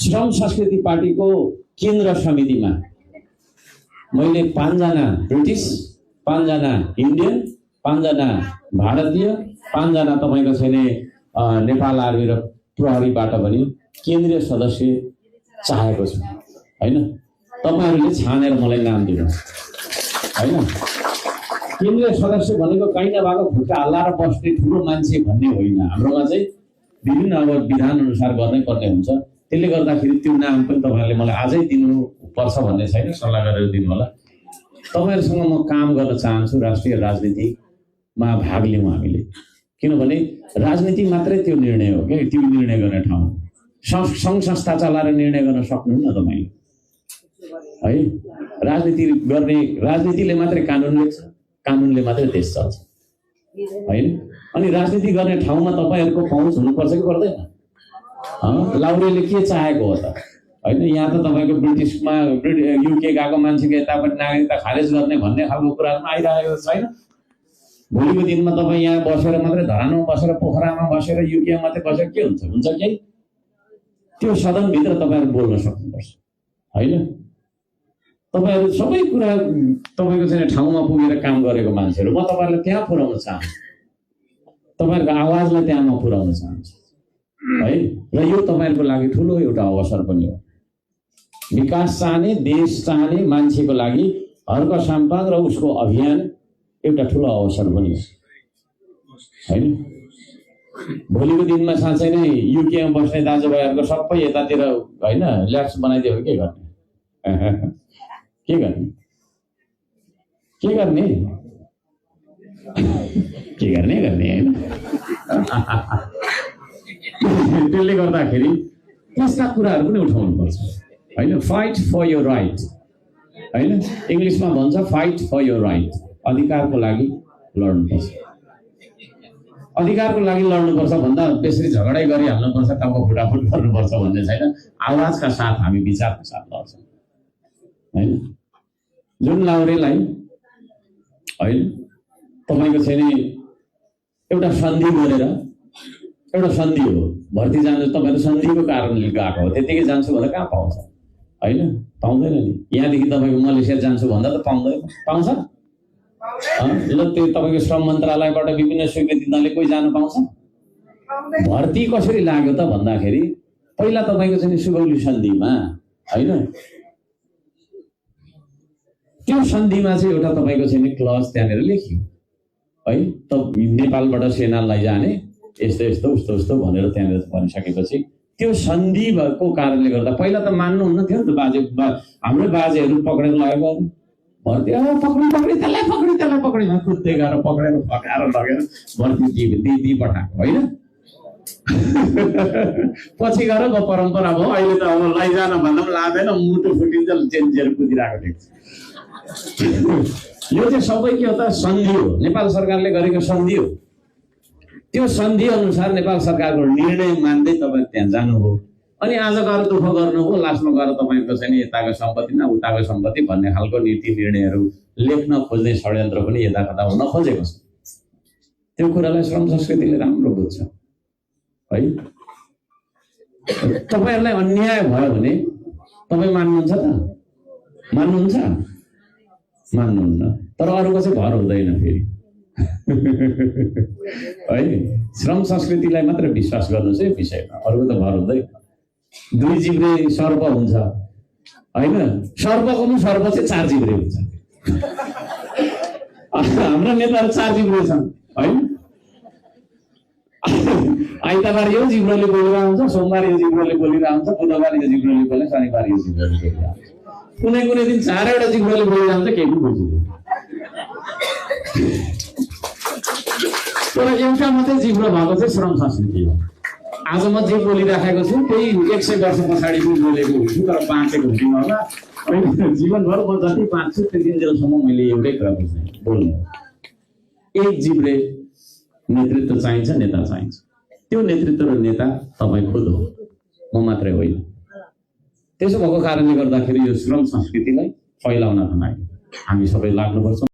श्रम संस्कृति पार्टीको केन्द्र समितिमा मैले 5 जना ब्रिटिस, 5 जना इन्डियन, 5 जना भारतीय, 5 जना तपाईको छैन नेपाल आर्मी र प्रहरीबाट पनि केन्द्रीय सदस्य चाहेको छु हैन। तपाईहरुले छानेर मलाई नाम दिनुहोस् हैन। केन्द्रीय सदस्य भनेको कहीँ नभएको खुट्टा हल्लाएर बस्ने ठुलो मान्छे भन्ने होइन। हाम्रोमा चाहिँ विभिन्न अब विधान अनुसार गर्नै पर्ने हुन्छ। त्यसले गर्दाखेरि त्यो नाम पनि तपाईहरुले मलाई आजै दिनु पर्छ भन्ने छैन, सल्लाह गरेर दिनु होला। तपाईहरुसँग म काम गर्न चाहन्छु, राष्ट्रिय राजनीतिमा भाग लिउँ हामीले। किनभने राजनीति मात्रै त्यो निर्णय हो के, त्यो निर्णय गर्ने ठाउँ। सङ्घ संस्था चलाएर निर्णय गर्न सक्नुहुन्न तपाईले है। राजनीति गर्ने, राजनीतिले मात्रै कानुन लेख्छ, कानुनले मात्रै देश चल्छ हैन। अनि राजनीति गर्ने ठाउँमा तपाईहरुको पहुँच हुनुपर्छ कि पर्दैन? लाउरेले के चाहेको हो त हैन। यहाँ त तपाईको ब्रिटिसमा युके गएको मान्छेको यतापट्टि नागरिकता खारेज गर्ने भन्ने खालको कुरामा आइरहेको छैन। भोलिको दिनमा तपाई यहाँ बसेर मात्रै, धरानमा बसेर, पोखरामा बसेर, युके मात्रै बसेर के हुन्छ? हुन्छ केही? त्यो सदनभित्र तपाईहरु बोल्न सक्नुपर्छ हैन। तपाईहरु सबै कुरा तपाईको चाहिँ ठाउँमा पुगेर काम गरेको मान्छेहरु, म तपाईहरुलाई त्यहाँ पुर्याउन चाहन्छु, तपाईहरुको आवाजलाई त्यहाँ म पुर्याउन चाहन्छु है। र यो तपाईहरुको लागि ठूलो एउटा अवसर पनि हो। विकास चाहने, देश चाहने मान्छेको लागि हर्क साम्पाङ र उसको अभियान एउटा ठूलो अवसर पनि हो हैन। भोलिको दिनमा साँच्चै नै युकेमा बस्ने दाजुभाइहरुको सबै यतातिर हैन ल्याब्स बनाइदियो के गर्ने? के गर्ने? के गर्ने? के गर्ने गर्ने हैन। त्यसले गर्दाखेरि त्यस्ता कुराहरु पनि उठाउनु पर्छ हैन। फाइट फर योर राइट हैन। इंग्लिशमा भन्छ फाइट फर योर राइट। अधिकारको लागि लड्नुपर्छ। अधिकारको लागि लड्नुपर्छ भन्दा त्यसरी झगडै गरिहाल्नुपर्छ, टाउको फुटाफुट गर्नुपर्छ भन्ने छैन। आवाजका साथ हामी विचारका साथ लड्छौँ हैन। जुन लाउरेलाई हैन तपाईको छैन एउटा सन्धि गरेर, एउटा सन्धि हो भर्ती जानु, तपाईहरु सन्धिको कारणले गएको हो। त्यतिकै जान्छु भन्दा कहाँ पाउँछ हैन? पाउँदैन नि। यहाँदेखि तपाईको मलेसिया जान्छु भन्दा त पाउँदैन। पाउँछ? ल त्यो तपाईको श्रम मन्त्रालयबाट विभिन्न स्वीकृति नले कोही जानु पाउँछ? भर्ती कसरी लाग्यो त भन्दाखेरि पहिला तपाईको चाहिँ सुगौली सन्धिमा हैन, त्यो सन्धिमा चाहिँ एउटा तपाईको चाहिँ क्लज त्यहाँनेर लेखियो है। त नेपालबाट सेना लैजाने यस्तो यस्तो उस्तो उस्तो भनेर त्यहाँनेर भनिसकेपछि त्यो सन्धि भएको कारणले गर्दा पहिला त मान्नुहुन्न थियो नि त। बाजे हाम्रो बाजेहरू पक्रेर लगेको भर्ती, पक्री त्यसलाई पक्री कुद्दै गएर पक्रेर फकाएर लगेर भर्ती दिदी पठाएको होइन। पछि गएर परम्परा भयो। अहिले त अब लैजान भन्दा पनि लाँदैन, मुटु फुटिन्छ, चेन्जेर कुदिरहेको देख्छ। यो चाहिँ सबै के हो त? सन्धि हो, नेपाल सरकारले गरेको सन्धि हो। त्यो सन्धि अनुसार नेपाल सरकारको निर्णय मान्दै तपाईहरु त्यहाँ जानुभयो। अनि आज गएर दुःख गर्नुभयो, लास्टमा गएर तपाईहरुको चाहिँ यताको सम्पत्ति न उताको सम्पत्ति भन्ने खालको नीति निर्णयहरू लेख्न खोज्ने षड्यन्त्र पनि यता कता हुन खोजेको छ। त्यो कुरालाई श्रम संस्कृतिले राम्रो बुझ्छ है। तपाईहरुलाई अन्याय भयो भने तपाई मान्नुहुन्छ त? मान्नुहुन्छ? मान्नुहुन्न। तर अरूको चाहिँ भर हुँदैन फेरि है। श्रम संस्कृतिलाई मात्र विश्वास गर्नुहोस् है विषयमा, अरूको त भर हुँदैन। दुई जिब्रे सर्प हुन्छ हैन। सर्पको पनि सर्प चाहिँ 4 जिब्रे हुन्छ। हाम्रो नेताहरू 4 जिब्रे छन् है। आइतबार यो जिब्रोले बोलिरहेको हुन्छ, सोमबार यो जिब्रोले बोलिरहेको हुन्छ, बुधबार यो जिब्रोले बोले, शनिबार यो जिब्रोले बोलिरहेको हुन्छ। कुनै कुनै दिन 4वटा जिब्रोले बोलिरहेको हुन्छ, केही पनि बुझ्दैन। तर एउटा मात्रै जिब्रो भएको चाहिँ श्रम संस्कृति हो। आज म जे बोलिराखेको छु त्यही 100 वर्ष पछाडि पनि बोलेको हुन्छु, तर बाँचेको हुँदिन होला। जीवनभर म जति बाँच्छु त्यति जेलसम्म मैले एउटै कुरा बोल्ने। एक जिब्रे नेतृत्व चाहिन्छ, नेता चाहिन्छ। त्यो नेतृत्व र नेता तपाईँ खुद हो, म मात्रै होइन। त्यसो भएको कारणले गर्दाखेरि यो श्रम संस्कृतिलाई फैलाउनका लागि हामी सबै लाग्नुपर्छ।